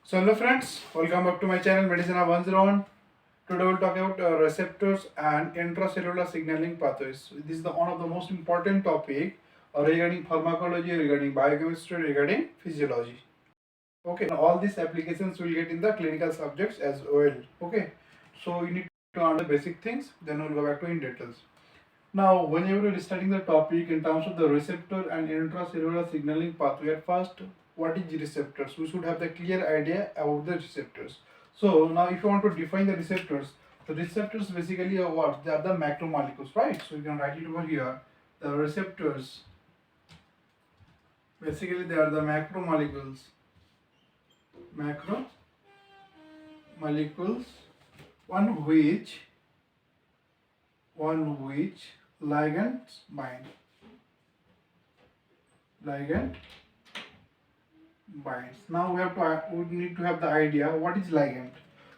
So hello friends, welcome back to my channel Medicine 101. Today we'll talk about receptors and intracellular signaling pathways. This is one of the most important topic regarding pharmacology, regarding biochemistry, regarding physiology. Okay, and all these applications will get in the clinical subjects as well. Okay, so you need to understand basic things, then we'll go back to in details. Now, whenever we're studying the topic in terms of the receptor and intracellular signaling pathway, at first, what is receptors? We should have the clear idea about the receptors. So now, if you want to define the receptors basically are what? They are the macromolecules, right? So you can write it over here. The receptors, basically, they are the macromolecules. Macromolecules, one which ligands bind. Ligand binds. Now we need to have the idea what is ligand.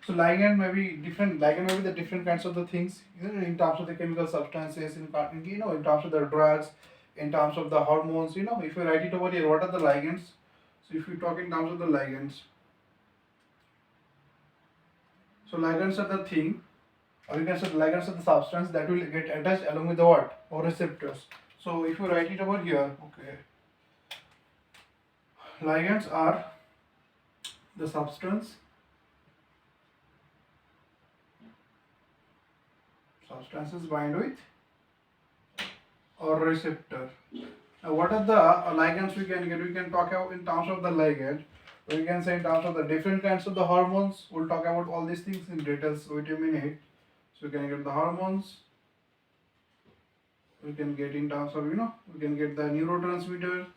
So ligand may be different. Ligand may be the different kinds of the things, in terms of the chemical substances, in terms of the drugs, in terms of the hormones. If you write it over here, what are the ligands? So if you talk in terms of the ligands, so ligands are the thing, or you can say ligands are the substance that will get attached along with the what? Or receptors. So if you write it over here, okay, ligands are the substances bind with or receptor. Now what are the ligands we can get? We can talk about in terms of the ligand. We can say in terms of the different kinds of the hormones. We'll talk about all these things in details. Wait a minute. So we can get the hormones. We can get in terms of we can get the neurotransmitter.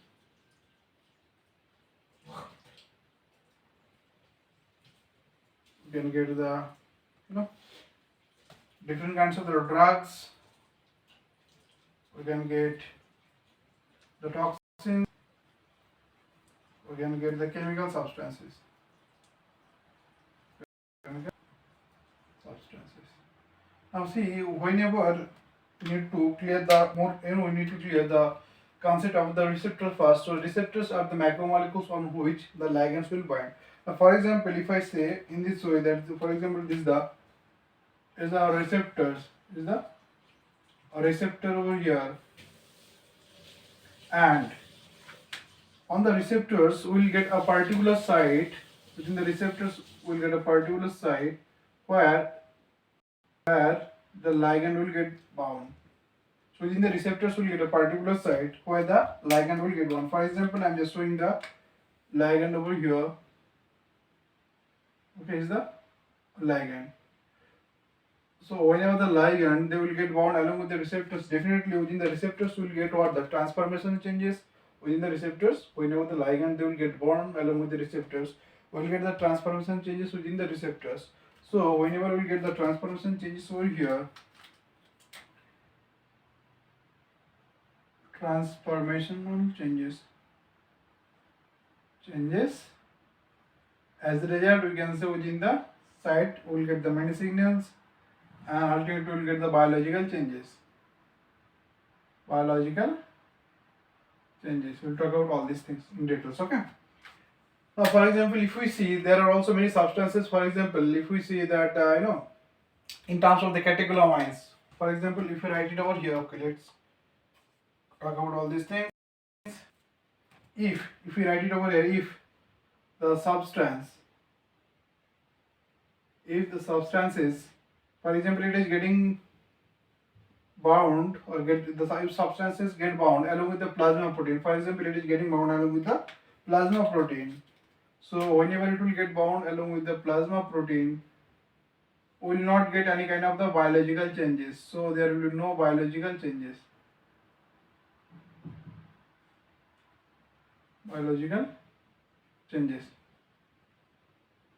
We can get the different kinds of the drugs. We can get the toxins. We can get the chemical substances. Now see, whenever we need to clear we need to clear the concept of the receptor first. So receptors are the macromolecules on which the ligands will bind. Now, for example, if I say in this way that, for example, this is the receptors. Is the receptor over here, and on the receptors we will get a particular site. Within the receptors we will get a particular site where the ligand will get bound. So within the receptors we will get a particular site where the ligand will get bound. For example, I am just showing the ligand over here. Okay, is the ligand. So whenever the ligand, they will get bound along with the receptors. Definitely within the receptors we will get what? The transformation changes within the receptors. Whenever the ligand, they will get bound along with the receptors, we will get the transformation changes within the receptors. So whenever we get the transformation changes over here, transformational changes, as a result we can say within the site we will get the many signals, and ultimately we will get the biological changes. We'll talk about all these things in details. Okay. Now, for example, if we see, there are also many substances. For example, if we see that in terms of the catecholamines. For example, if you write it over here, okay, let's talk about all these things. If we write it over here, if the substance is, for example, it is getting bound, or if substances get bound along with the plasma protein. For example, it is getting bound along with the plasma protein. So whenever it will get bound along with the plasma protein, we will not get any kind of the biological changes. So there will be no biological changes.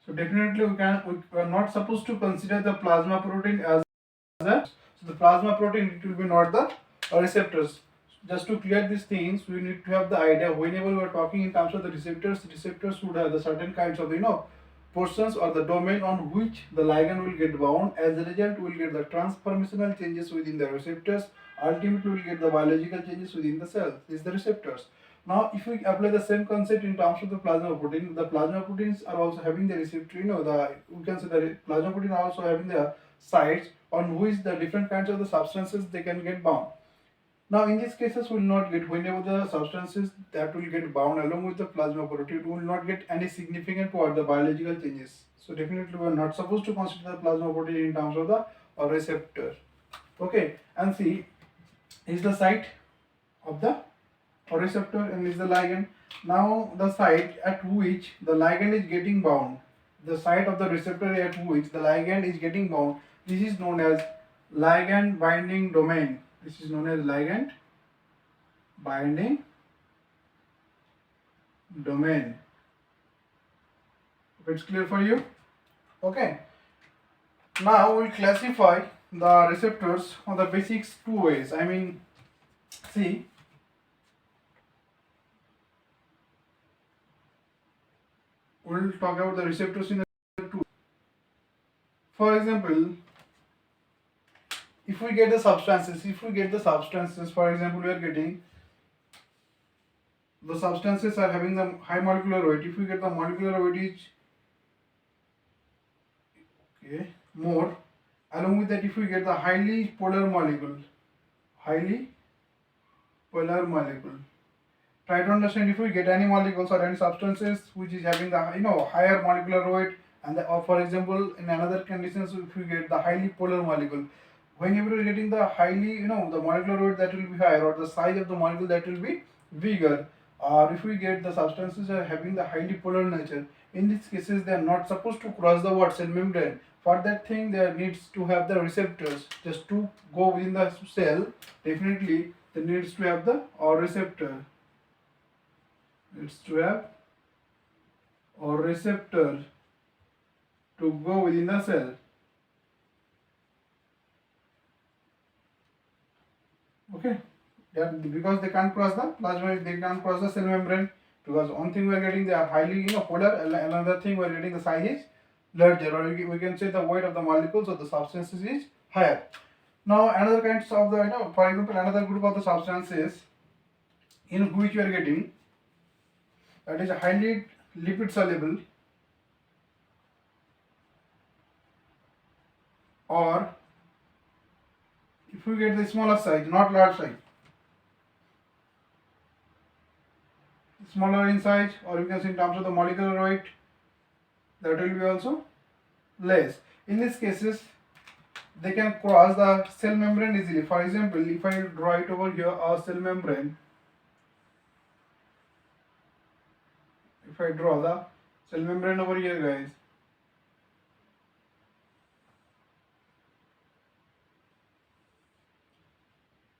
So definitely we are not supposed to consider the plasma protein as so the plasma protein, it will be not the receptors. Just to clear these things, we need to have the idea whenever we are talking in terms of the receptors would have the certain kinds of portions or the domain on which the ligand will get bound. As a result, we will get the transformational changes within the receptors. Ultimately, we will get the biological changes within the cells. These are the receptors. Now, if we apply the same concept in terms of the plasma proteins are also having the receptor, we can say the plasma protein are also having the sites on which the different kinds of the substances they can get bound. Now, in these cases, we will not get, whenever the substances that will get bound along with the plasma protein will not get any significant toward the biological changes. So, definitely, we are not supposed to consider the plasma protein in terms of the receptor. Okay, and see, is the site of the receptor and is the ligand. Now, the site at which the ligand is getting bound, the site of the receptor at which the ligand is getting bound, this is known as ligand binding domain. This is known as ligand binding domain. If it's clear for you, okay. Now we'll classify the receptors on the basics two ways. I mean, see, we'll talk about the receptors in the two. For example, if we get the substances, for example, we are getting the substances are having the high molecular weight. If we get the molecular weight is more, along with that, if we get the highly polar molecule, try to understand if we get any molecules or any substances which is having the higher molecular weight, and or for example in another conditions if we get the highly polar molecule, whenever you're getting the highly the molecular weight that will be higher or the size of the molecule that will be bigger, or if we get the substances are having the highly polar nature, in these cases they are not supposed to cross the cell membrane. For that thing there needs to have the receptors just to go within the cell. Definitely there needs to have the receptor. It's to have a receptor to go within the cell. Okay, because they can't cross the plasma, they can't cross the cell membrane. Because one thing we are getting, they are highly polar, and another thing we are getting the size is larger, or we can say the weight of the molecules of the substances is higher. Now another kinds of the for example another group of the substances in which we are getting, that is highly lipid soluble, or if we get the smaller size, not large size, smaller in size, or you can say in terms of the molecular weight, that will be also less. In these cases they can cross the cell membrane easily. For example, if I draw it over here, a cell membrane, if I draw the cell membrane over here, guys,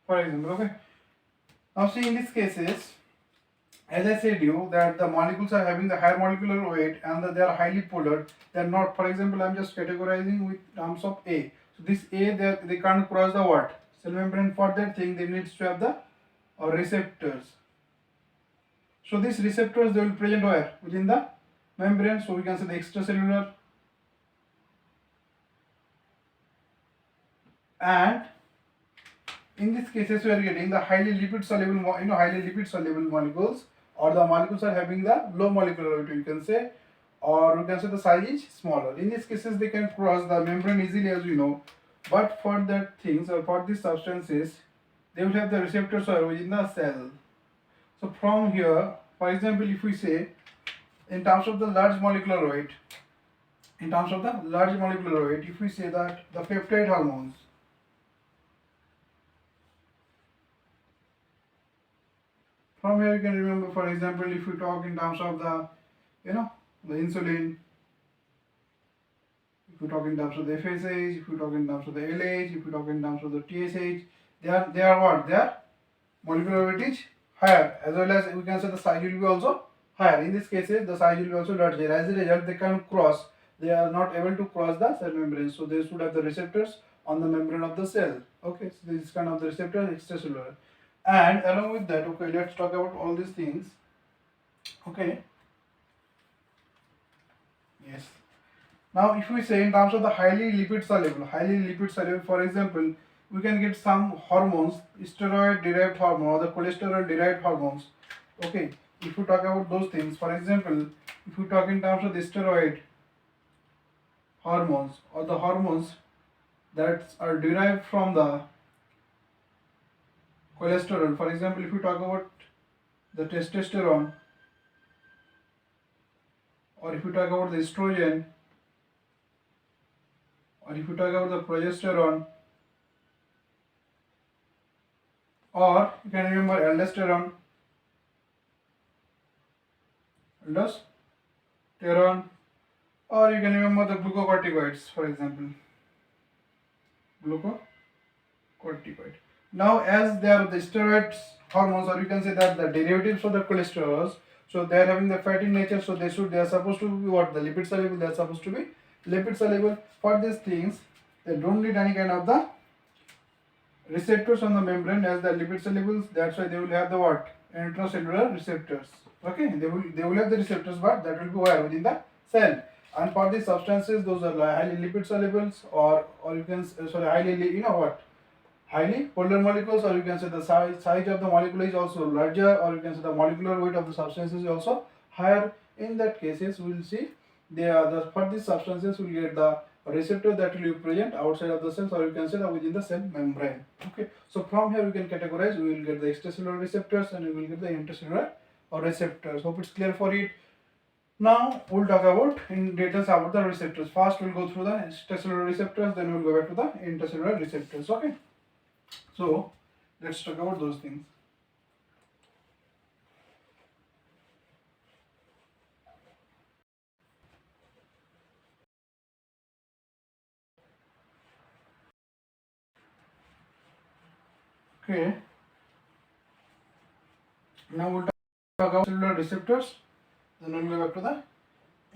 for example, okay. Now see, in these cases, as I said you that the molecules are having the higher molecular weight and they are highly polar. They are not, for example, I am just categorizing with terms of A. So this A, they can't cross the what? Cell membrane. For that thing, they need to have the receptors. So these receptors, they will present where? Within the membrane. So we can say the extracellular, and in these cases we are getting the highly lipid soluble molecules, or the molecules are having the low molecular weight, you can say, or you can say the size is smaller. In these cases they can cross the membrane easily, as we know, but for that things or for these substances they will have the receptors within the cell. So from here, for example, if we say in terms of the large molecular weight, if we say that the peptide hormones, from here you can remember, for example, if we talk in terms of the the insulin, if we talk in terms of the FSH, if we talk in terms of the LH, if we talk in terms of the TSH, they are what? Their molecular weight is higher, as well as we can say the size will be also higher. In this cases the size will be also larger. As a result, they are not able to cross the cell membrane, so they should have the receptors on the membrane of the cell. Okay, so this is kind of the receptor extracellular. And along with that, okay, let's talk about all these things. Okay, yes. Now if we say in terms of the highly lipid soluble, for example, we can get some hormones, steroid derived hormone or the cholesterol derived hormones. Okay, if you talk about those things, for example, if you talk in terms of the steroid hormones or the hormones that are derived from the cholesterol, for example, if you talk about the testosterone or if you talk about the estrogen or if you talk about the progesterone or you can remember aldosterone, aldosterone, or you can remember the glucocorticoids, for example, glucocorticoid. Now, as they are the steroids hormones, or you can say that the derivatives of the cholesterols, so they are having the fatty nature, so they are supposed to be what, the lipid soluble. They are supposed to be lipid soluble. For these things, they don't need any kind of the receptors on the membrane as the lipid solubles. That's why they will have the what, intracellular receptors. Okay, they will have the receptors, but that will be where, within the cell. And for these substances, those are highly lipid solubles, or you can sorry, highly, you know what, highly polar molecules, or you can say the size of the molecule is also larger, or you can say the molecular weight of the substances is also higher. In that cases, we will see they are for these substances will get the receptor that will be present outside of the cells, or you can say that within the cell membrane. Okay, so from here we can categorize. We will get the extracellular receptors and we will get the intracellular receptors. Hope it's clear for it. Now we'll talk about in details about the receptors. First we'll go through the extracellular receptors, then we'll go back to the intracellular receptors. Okay, so let's talk about those things. Okay, now we'll talk about cellular receptors, then we'll go back to the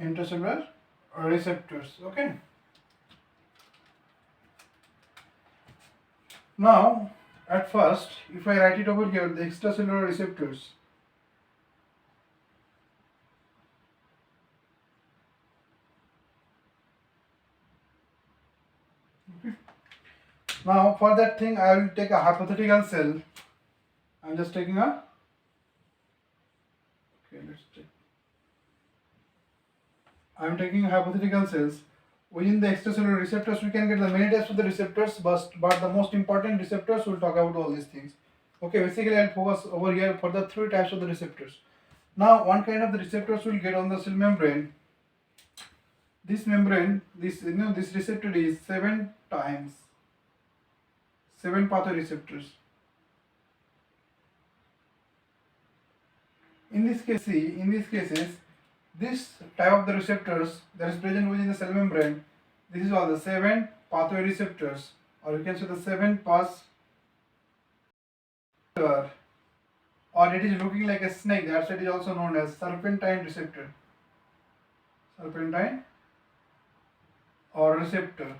intracellular receptors. Okay, now at first, if I write it over here, the extracellular receptors. Now for that thing, I will take a hypothetical cell. I'm just taking a. Okay, let's take. I'm taking hypothetical cells. Within the extracellular receptors, we can get the many types of the receptors, but the most important receptors, we'll talk about all these things. Okay, basically I'll focus over here for the three types of the receptors. Now, one kind of the receptors will get on the cell membrane. This membrane, this receptor is 7 pathoreceptors. In these cases, this type of the receptors that is present within the cell membrane, this is all the 7 pathoreceptors, or you can say the 7 pas, or it is looking like a snake. That's why it is also known as serpentine receptor. Serpentine or receptor.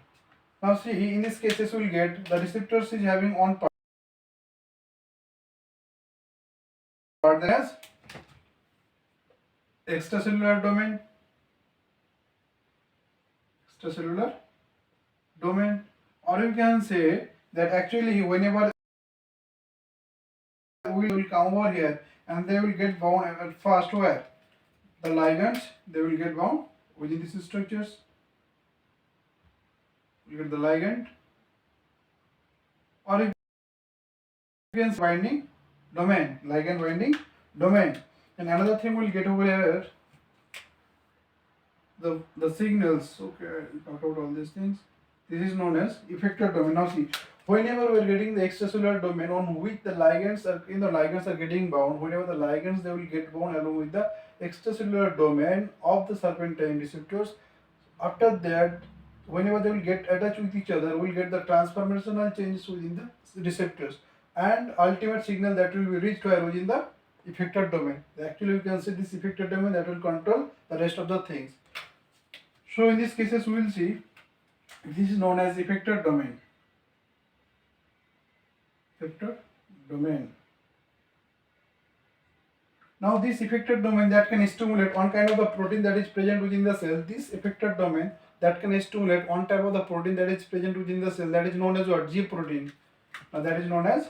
Now see, in this cases we will get the receptors is having on part that as extracellular domain, or you can say that actually whenever we will come over here and they will get bound at first where the ligands, they will get bound within these structures. You get the ligand, or you can say binding domain, ligand binding domain. And another thing we'll get over here, the signals. Okay, I'll talk about all these things. This is known as effector domain. Now see, whenever we are getting the extracellular domain on which the ligands are getting bound, whenever the ligands they will get bound along with the extracellular domain of the serpentine receptors. After that, whenever they will get attached with each other, we'll get the transformational changes within the receptors, and ultimate signal that will be reached where within the effector domain. Actually, you can see this effector domain that will control the rest of the things. So in these cases, we will see this is known as effector domain. Effector domain. Now this effector domain that can stimulate one kind of the protein that is present within the cell. This effector domain that can stimulate one type of the protein that is present within the cell, that is known as what? G protein. Now that is known as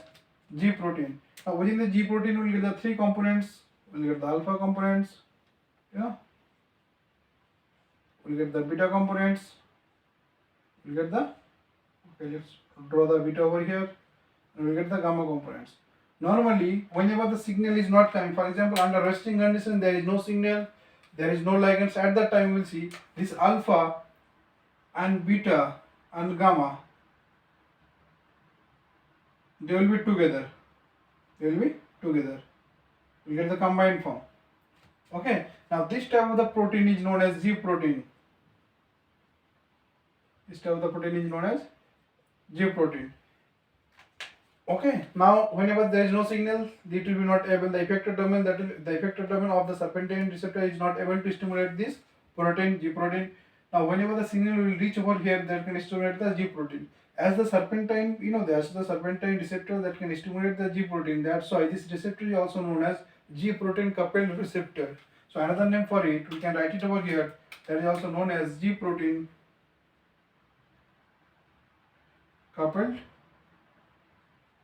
G protein. Now within the G protein we will get the three components. we'll get the alpha components, we'll get the beta components, we'll get the, okay, let's draw the beta over here, and we'll get the gamma components. Normally, whenever the signal is not coming, for example, under resting condition, there is no signal, there is no ligands, at that time we'll see this alpha and beta and gamma, they will be together. We'll get the combined form. Okay, now this type of the protein is known as G protein. Okay, now whenever there is no signal, it will be not able, the effector domain, the effector domain of the serpentine receptor is not able to stimulate this protein, G protein. Now whenever the signal will reach over here, that can stimulate the G protein. As the serpentine, there's the serpentine receptor that can stimulate the G protein. That's why this receptor is also known as G protein coupled receptor. So another name for it, we can write it over here, that is also known as G protein coupled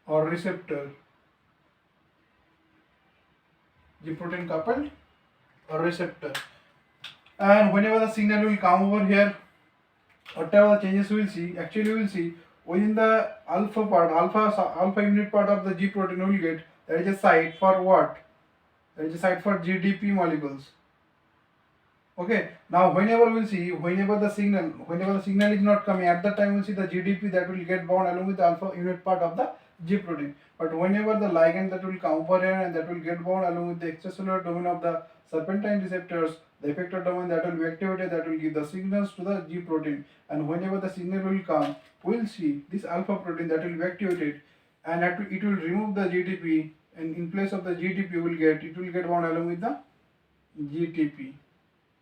or receptor. G protein coupled or receptor. And whenever the signal will come over here, whatever the changes we will see, actually we will see within the alpha unit part of the G protein we will get, there is a site for what? There is a site for GDP molecules. Okay, now whenever we will see, whenever the signal is not coming, at that time we will see the GDP that will get bound along with the alpha unit part of the G protein. But whenever the ligand that will come over here and that will get bound along with the extracellular domain of the serpentine receptors, the effector domain that will be activated, that will give the signals to the G protein. And whenever the signal will come, we will see this alpha protein that will be activated, and it will remove the GDP, and in place of the GDP it will get bound along with the GTP.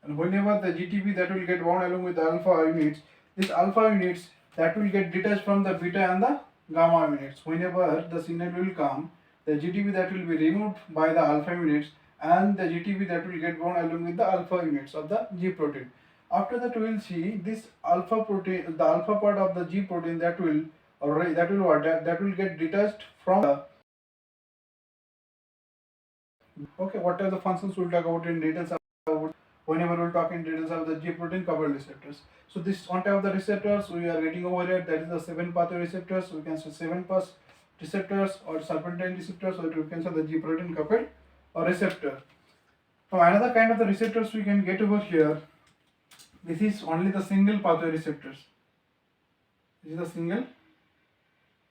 And whenever the GTP that will get bound along with the alpha units, these alpha units that will get detached from the beta and the gamma units. Whenever the signal will come, the GTP that will be removed by the alpha units, and the GTP that will get bound along with the alpha units of the G protein. After that, we will see this alpha protein, the alpha part of the G protein that will get detached from the. Okay, what are the functions we'll talk about in details whenever we'll talk in details of the G protein coupled receptors. So this on top of the receptors we are getting over here, that is the 7 pathway receptors. We can say 7 receptors or serpentine receptors, or we can say the G protein coupled or receptor. Now another kind of the receptors we can get over here. This is only the single pathway receptors. This is the single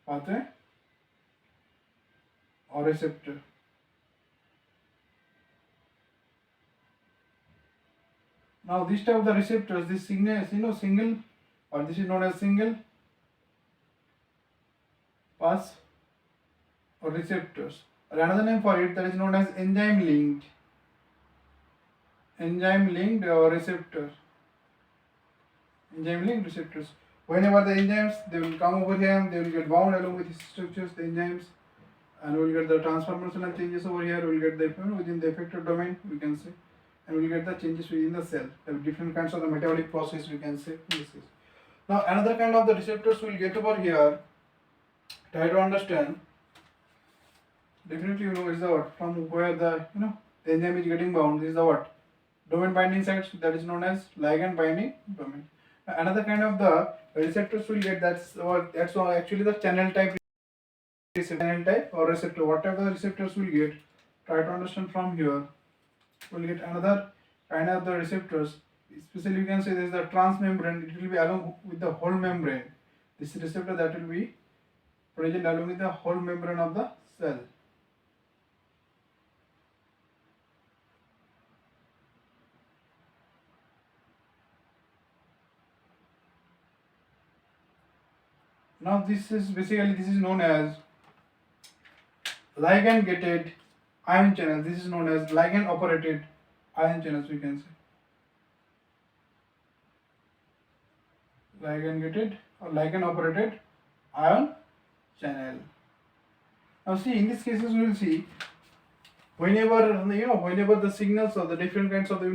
pathway or receptor. Now this type of the receptors, this signal, single, or this is known as single pass or receptors. Or another name for it, that is known as enzyme linked or receptor. Enzyme linked receptors. Whenever the enzymes, they will come over here and they will get bound along with the structures, the enzymes, and we will get the transformational changes over here. We will get the within the effector domain, we can say, and we will get the changes within the cell. There are different kinds of the metabolic process, we can say. Now another kind of the receptors we will get over here. Try to understand. Definitely is the what, from where the the enzyme is getting bound. This is the what, domain binding sites, that is known as ligand binding domain. Another kind of the receptors will get, that's actually the channel type or receptor. Whatever the receptors will get, try to understand from here. We'll get another kind of the receptors. Especially you can say this is the transmembrane. It will be along with the whole membrane. This receptor that will be present along with the whole membrane of the cell. Now this is known as ligand gated ion channels. This is known as ligand operated ion channels, we can say. Ligand gated or ligand operated ion channel. Now see, in these cases we will see whenever the signals of the different kinds of the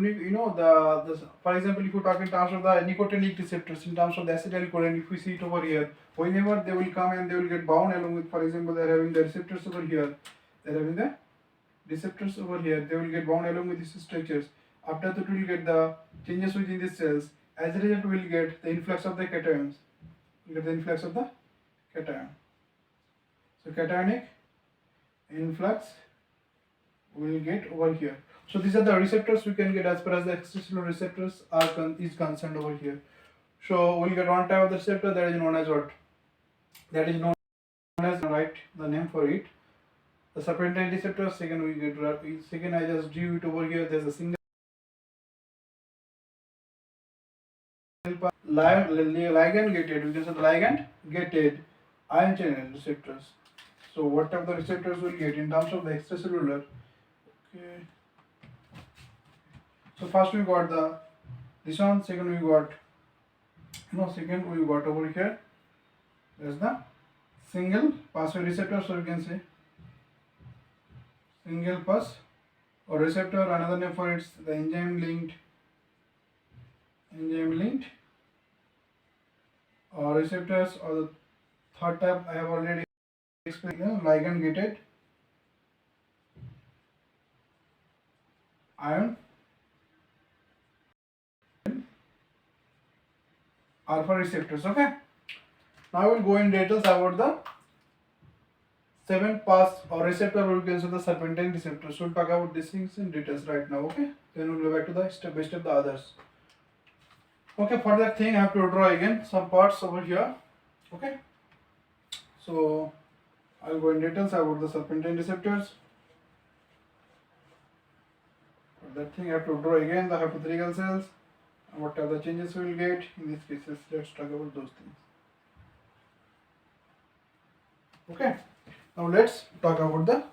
for example, if you talk in terms of the nicotinic receptors, in terms of the acetylcholine, if we see it over here, whenever they will come and they will get bound along with, for example, they are having the receptors over here, they are having the receptors over here, they will get bound along with these structures. After that, we will get the changes within the cells. As a result, we will get the influx of the cations. We get the influx of the cation. So cationic influx we will get over here. So these are the receptors we can get as far as the extracellular receptors is concerned over here. So we'll get one type of the receptor that is known as what? That is known as, write the name for it. The serpentine receptor. Second we get, second I just drew it over here. There's a single ligand gated. We can say the ligand gated ion channel receptors. So what type of the receptors we'll get in terms of the extracellular? Okay. So first we got this one. Second we got over here. There's the single pathway receptor. So you can say single pass or receptor. Another name for it is the enzyme linked or receptors, or the third type I have already explained, ligand gated ion alpha receptors. Okay, now we'll go in details about the 7 pass or receptor, or we can say the serpentine receptors. We'll talk about these things in details right now. Okay, then we'll go back to the step by step the others. Okay, for that thing I have to draw again some parts over here. Okay, so I'll go in details about the serpentine receptors. For that thing I have to draw again the hypothetical cells and what are the changes we will get in these cases. Let's talk about those things. Okay, now let's talk about the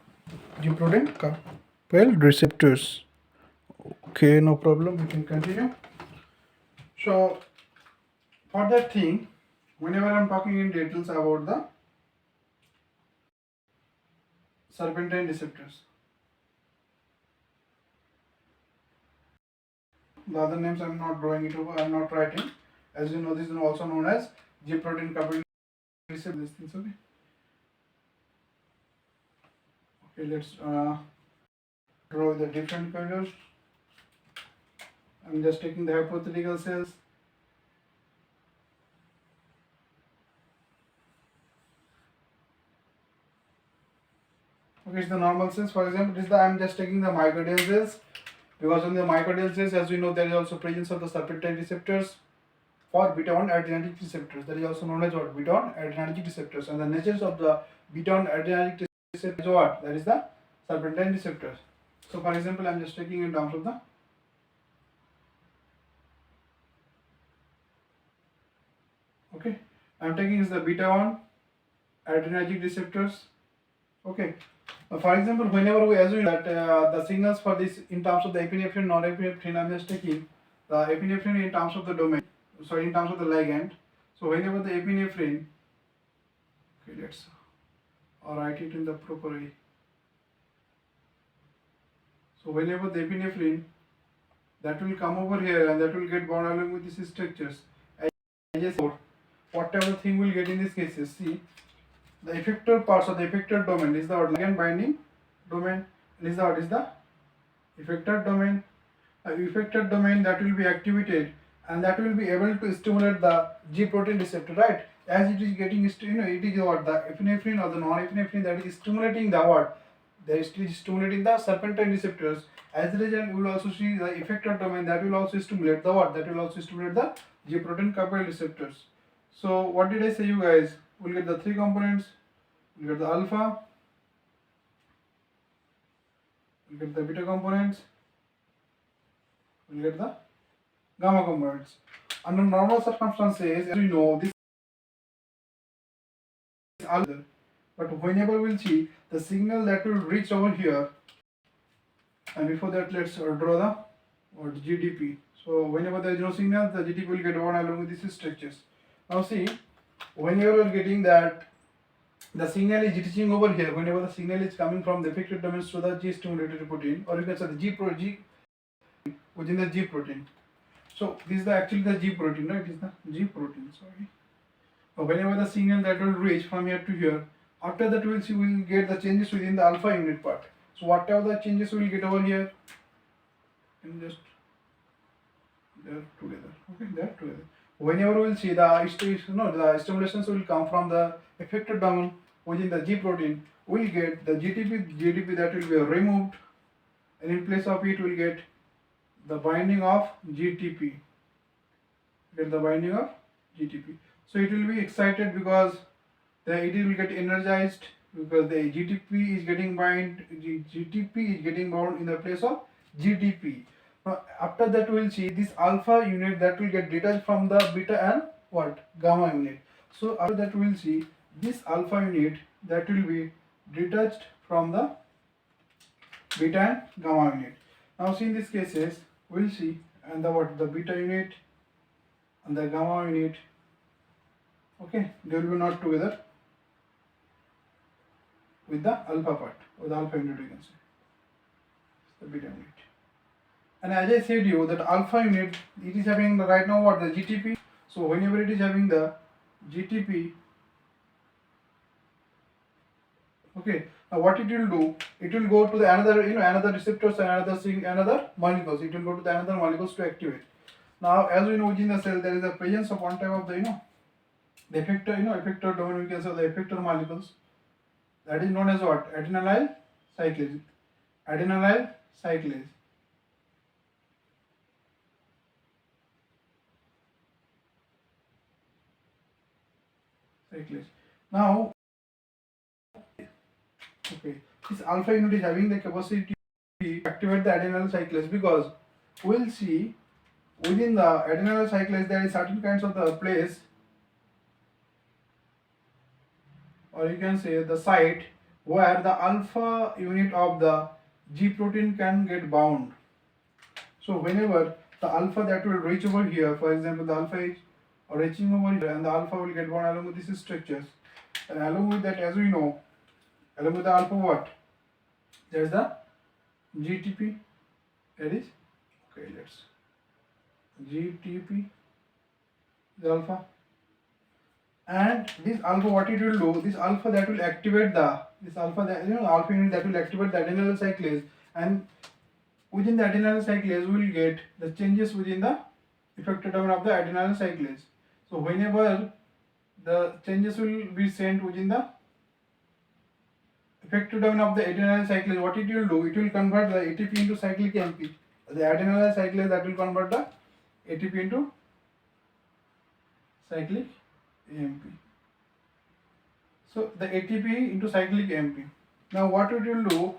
G protein coupled receptors. Okay, no problem, we can continue. So for that thing, whenever I'm talking in details about the serpentine receptors, the other names I'm not drawing it over, I'm not writing. As you know, this is also known as G protein coupled receptors. Okay. Okay, let's draw the different colors. I'm just taking the hypothetical cells. Okay, it's the normal cells. For example, I'm just taking the myocardial cells, because in the myocardial cells, as we know, there is also presence of the serpentine receptors for beta-1 adrenergic receptors. That is also known as what? Beta-1 adrenergic receptors. And the natures of the beta-1 adrenergic receptors is what? That is the serpentine receptors. So for example, I'm just taking in terms of the I'm taking is the beta-1 adrenergic receptors. Okay. For example, whenever we assume that the signals for this in terms of the epinephrine, norepinephrine, I'm just taking the epinephrine in terms of the domain, in terms of the ligand. So whenever the epinephrine, okay, let's write it in the proper way. So whenever the epinephrine, that will come over here and that will get bound along with these structures. Whatever thing we'll get in these cases, see, the effector parts of the effector domain is the ligand binding domain, and is the effector domain. The effector domain that will be activated and that will be able to stimulate the G protein receptor, right? As it is getting, it is what? The epinephrine or the non-epinephrine that is stimulating the what? That is stimulating the serpentine receptors. As a result, we will also see the effector domain that will also stimulate the what? That will also stimulate the G protein coupled receptors. So what did I say, you guys? We'll get the 3 components. We'll get the alpha, we'll get the beta components, we'll get the gamma components. Under normal circumstances, as we know, this is alpha, but whenever we'll see the signal that will reach over here, and before that, let's draw the GDP. So whenever there is no signal, the GDP will get bound along with these structures. Now see, whenever you're getting that the signal is reaching over here, whenever the signal is coming from the effector domains to the G stimulated protein, or you can say the G within the G protein. So this is actually the G protein, right? It is the G protein, sorry. Whenever the signal that will reach from here to here, after that we'll get the changes within the alpha unit part. So whatever the changes we will get over here, and just they're together. Okay, they're together. Whenever we will see the stimulations will come from the effector domain within the G protein, we'll get the GTP that will be removed, and in place of it we'll get the binding of GTP. Get the binding of GTP. So it will be excited because it will get energized because the GTP is getting GTP is getting bound in the place of GTP. Now after that we will see this alpha unit that will get detached from the beta and gamma unit. So after that we will see this alpha unit that will be detached from the beta and gamma unit. Now see in these cases we will see and the beta unit and the gamma unit, okay, they will be not together with the alpha part, or the alpha unit you can say, the beta unit. And as I said you that alpha unit, it is having right now the GTP. So whenever it is having the GTP, okay, now what it will do, it will go to the another receptors and another molecules. It will go to the another molecules to activate. Now as we know within the cell there is a presence of one type of the effector domain, we can say the effector molecules, that is known as what? Adenylyl cyclase. Adenylyl cyclase. Now, okay, this alpha unit is having the capacity to activate the adenylyl cyclase because we will see within the adenylyl cyclase there is certain kinds of the place, or you can say the site where the alpha unit of the G protein can get bound. So whenever the alpha that will reach over here, for example the alpha is reaching over here and the alpha will get bound along with these structures, and along with that, as we know, along with the alpha what? There is the GTP, that is, okay, let's GTP is alpha, and this alpha what it will do, this alpha that will activate alpha unit that will activate the adenylyl cyclase, and within the adenylyl cyclase we will get the changes within the effector domain of the adenylyl cyclase. So whenever the changes will be sent within the effector domain of the adenylyl cyclase, what it will do, it will convert the ATP into cyclic AMP. The adenylyl cyclase that will convert the ATP into cyclic AMP. So the ATP into cyclic AMP. Now what it will do,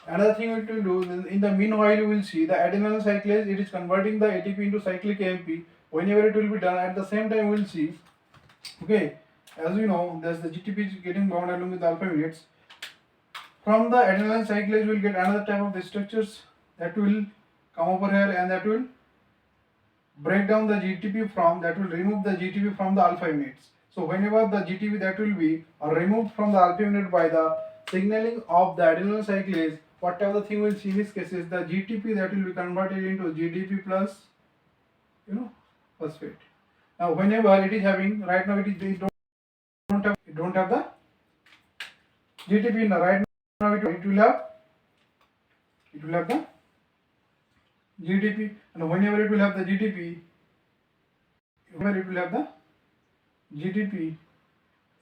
another thing it will do, in the meanwhile you will see the adenylyl cyclase, it is converting the ATP into cyclic AMP. Whenever it will be done, at the same time we will see, okay, as we know, there's the GTP is getting bound along with the alpha units. From the adenylyl cyclase we will get another type of the structures that will come over here and that will break down the GTP that will remove the GTP from the alpha units. So whenever the GTP that will be removed from the alpha unit by the signaling of the adenylyl cyclase, whatever the thing we will see in this case is the GTP that will be converted into GDP plus phosphate. Now whenever it is having, right now it don't have the GTP now, right now it will have the GTP, and whenever it will have the GTP,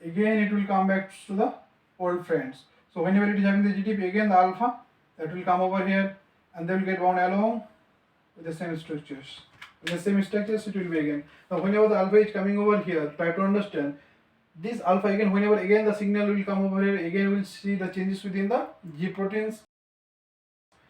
again it will come back to the old friends. So whenever it is having the GTP, again the alpha that will come over here and they will get bound along with the same structures. With the same structures it will be again. Now whenever the alpha is coming over here, try to understand this alpha again, whenever again the signal will come over here, again we will see the changes within the G proteins.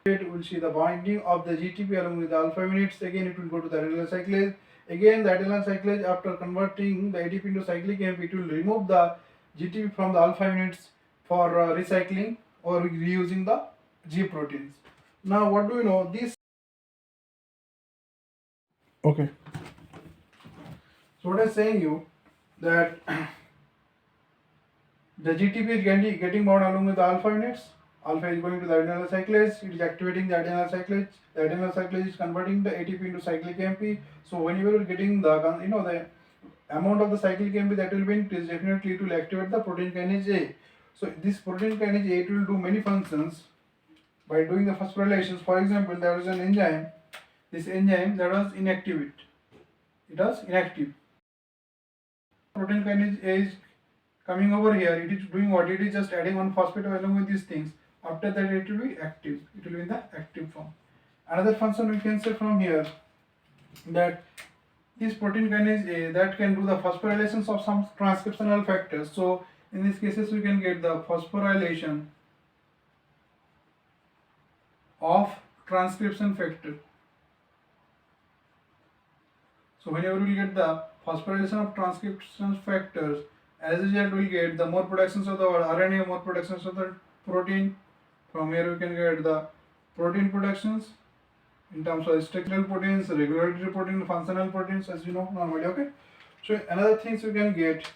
We will see the binding of the GTP along with the alpha units. Again it will go to the adenylyl cyclase. Again the adenylyl cyclase, after converting the ATP into cyclic AMP, it will remove the GTP from the alpha units for recycling or reusing the G proteins. Now what do we know? This, okay. So what I was saying you that the GTP is getting bound along with the alpha units. Alpha is going to the adenylyl cyclase, it is activating the adenylyl cyclase. The adenylyl cyclase is converting the ATP into cyclic AMP. So whenever you are getting the amount of the cyclic AMP that will be increased, definitely it will activate the protein kinase A. So this protein kinase A, it will do many functions. by doing the phosphorylations. For example, there is an enzyme. This enzyme that was inactive. It was inactive. Protein kinase is coming over here. It is doing what? It is just adding one phosphate along with these things. After that, it will be active. It will be in the active form. Another function we can say from here that this protein kinase A that can do the phosphorylations of some transcriptional factors. So in these cases, we can get the phosphorylation of transcription factor. So whenever we get the phosphorylation of transcription factors, as a result we will get the more productions of the RNA, more productions of the protein. From here we can get the protein productions in terms of structural proteins, regulatory protein, functional proteins, as you know normally. Okay. So another things we can get.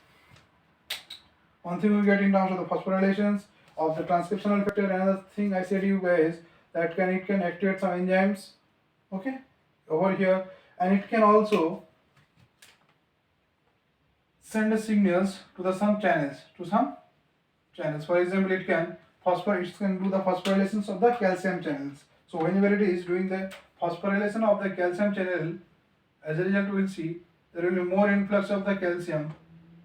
One thing we get in terms of the phosphorylations of the transcriptional factor. Another thing I said to you guys that it can activate some enzymes. Okay, over here, and it can also send the signals to the some channels. For example, it can do the phosphorylations of the calcium channels. So whenever it is doing the phosphorylation of the calcium channel, as a result we will see there will be more influx of the calcium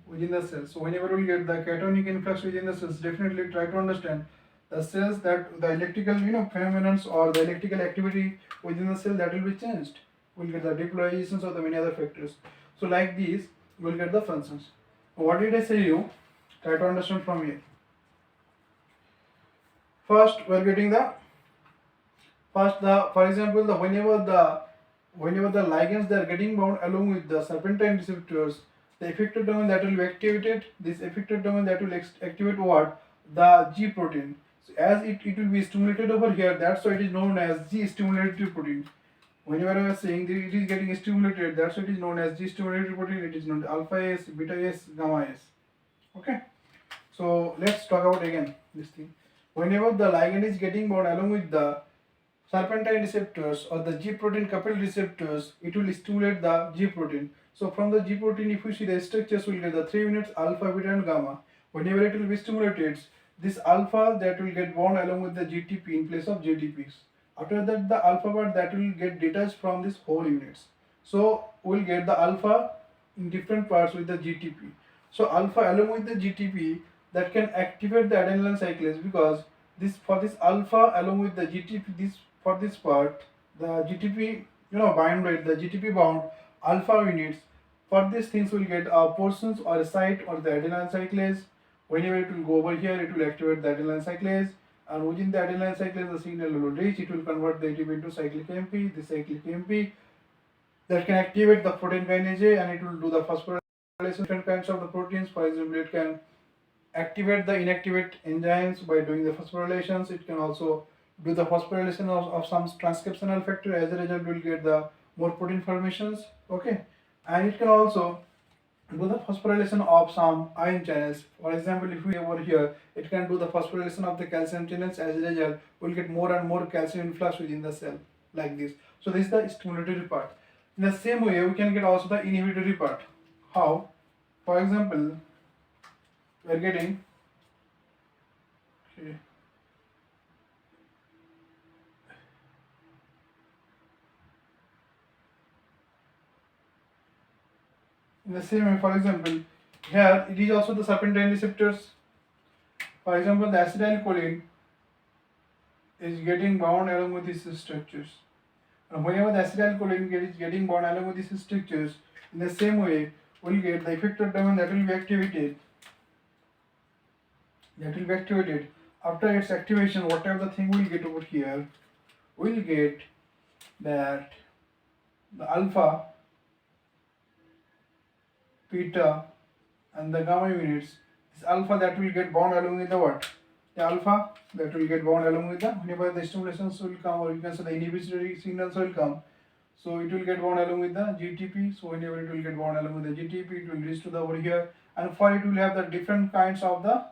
within the cells. So whenever we get the cationic influx within the cells, definitely try to understand the cells that the electrical phenomena or the electrical activity within the cell that will be changed. We'll get the depolarizations of the many other factors. So like these, we'll get the functions. What did I say you? Try to understand from here. First, we're getting for example, whenever the ligands they are getting bound along with the serpentine receptors, the effector domain that will be activated. This effector domain that will activate what? The G protein. So as it will be stimulated over here, that's why it is known as G stimulatory protein. Whenever I was saying that it is getting stimulated, that's why it is known as G stimulatory protein. It is known as alpha S, beta S, gamma S. Okay. So let's talk about again this thing. Whenever the ligand is getting bound along with the serpentine receptors or the G protein coupled receptors, it will stimulate the G protein. So from the G protein, if you see the structures, will get the 3 units alpha, beta and gamma. Whenever it will be stimulated, this alpha that will get bound along with the GTP in place of GTPs. After that, the alpha part that will get detached from this whole units. So we'll get the alpha in different parts with the GTP. So alpha along with the GTP that can activate the adenylyl cyclase, because for this alpha along with the GTP, for this part, the GTP bind with the GTP bound alpha units. For these things will get portions or a site or the adenylyl cyclase. Whenever it will go over here, it will activate the adenylyl cyclase, and within the adenylyl cyclase the signal will reach. It will convert the ATP into cyclic AMP. The cyclic AMP that can activate the protein kinase A, and it will do the phosphorylation different kinds of the proteins. For example, it can activate the inactivate enzymes by doing the phosphorylations. It can also do the phosphorylation of some transcriptional factor. As a result, we will get the more protein formations. Okay, and it can also do the phosphorylation of some ion channels. For example, if we over here, it can do the phosphorylation of the calcium channels. As a result, we will get more and more calcium influx within the cell like this. So this is the stimulatory part. In the same way, we can get also the inhibitory part. How? For example, we are getting in the same way, for example, here it is also the serpentine receptors. For example, the acetylcholine is getting bound along with these structures. And whenever the acetylcholine is getting bound along with these structures, in the same way, we'll get the effector domain that will be activated. After its activation, whatever the thing we'll get over here, we'll get that the alpha, beta and the gamma units. This alpha that will get bound along with the what? The alpha that will get bound along with the, whenever the stimulations will come, or you can say the inhibitory signals will come, so it will get bound along with the GTP. So whenever it will get bound along with the GTP, it will reach to the over here, and for it will have the different kinds of the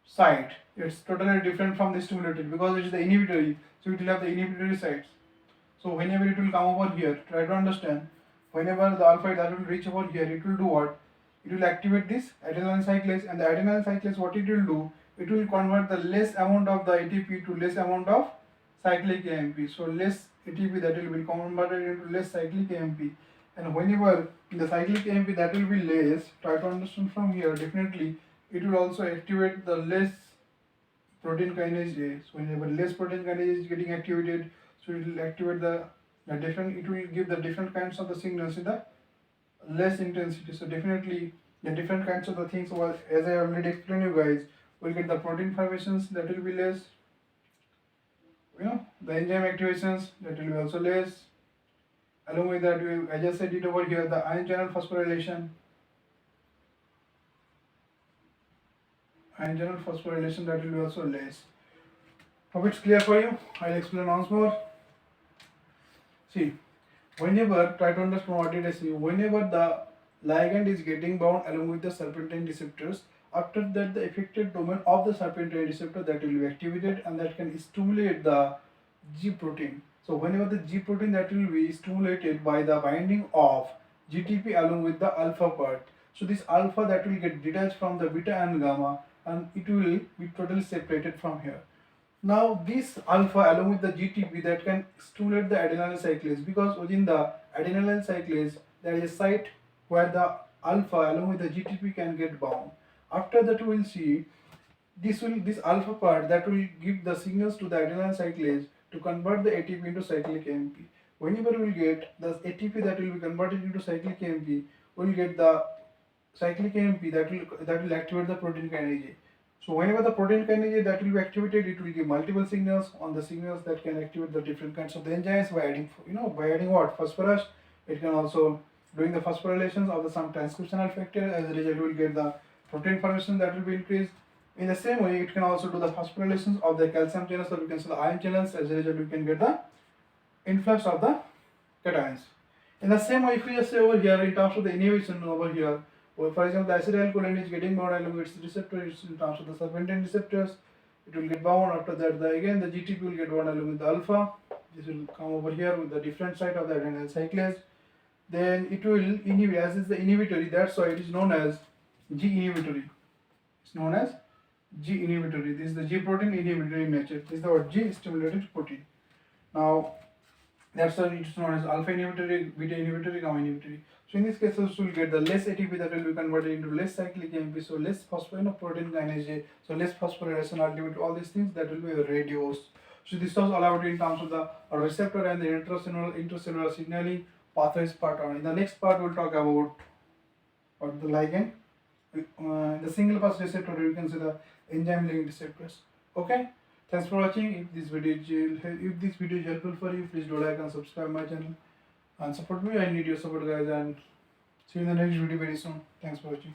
site. It's totally different from the stimulated, because it is the inhibitory, so it will have the inhibitory sites. So whenever it will come over here, try to understand, whenever the alpha that will reach over here, it will do what? It will activate this adenylyl cyclase, and the adenylyl cyclase, what it will do, it will convert the less amount of the ATP to less amount of cyclic AMP. So less ATP that will be converted into less cyclic AMP, and whenever the cyclic AMP that will be less, try to understand from here, definitely it will also activate the less protein kinase A. So whenever less protein kinase is getting activated, so it will activate the different, it will give the different kinds of the signals in the less intensity. So definitely the different kinds of the things, as I already explained you guys, will get the protein formations that will be less, the enzyme activations that will be also less. Along with that, I just said it over here, the ion channel phosphorylation. Ion channel phosphorylation that will be also less. Hope it's clear for you. I'll explain once more. See, whenever, try to understand what did I say, whenever the ligand is getting bound along with the serpentine receptors, after that the effective domain of the serpentine receptor that will be activated, and that can stimulate the G protein. So whenever the G protein that will be stimulated by the binding of GTP along with the alpha part. So this alpha that will get detached from the beta and gamma, and it will be totally separated from here. Now this alpha along with the GTP that can stimulate the adenylyl cyclase, because within the adenylyl cyclase there is a site where the alpha along with the GTP can get bound. After that we will see this alpha part that will give the signals to the adenylyl cyclase to convert the ATP into cyclic AMP. Whenever we will get the ATP that will be converted into cyclic AMP, we will get the cyclic AMP that will activate the protein kinase A. So whenever the protein kinase that will be activated, it will give multiple signals on the signals that can activate the different kinds of the enzymes by adding, by adding what? Phosphorus. It can also doing the phosphorylations of the some transcriptional factor. As a result, you will get the protein formation that will be increased. In the same way, it can also do the phosphorylations of the calcium channels, or we can say the ion channels. As a result, you can get the influx of the cations. In the same way, if we just say over here in terms of the inhibition over here, well, for example, the acetylcholine is getting bound along its receptors in terms of the serpentine receptors. It will get bound. After that, again the GTP will get bound along with the alpha. This will come over here with the different site of the adenylyl cyclase. Then it will inhibit, as is the inhibitory. That's why it is known as G inhibitory. It's known as G inhibitory. This is the G protein inhibitory in nature. This is the word G stimulated protein. Now that's why it's known as alpha inhibitory, beta inhibitory, gamma inhibitory. So in this case, also will get the less ATP that will be converted into less cyclic AMP, so less protein kinase A, so less phosphorylation, ultimately all these things that will be reduced. So this was all about in terms of the receptor and the intracellular signaling pathways part on. In the next part, we'll talk about the ligand, the single pass receptor, you can say the enzyme linked receptors. Okay. Thanks for watching. If this video is helpful for you, please do like and subscribe my channel and support me. I need your support, guys, and see you in the next video very soon. Thanks for watching.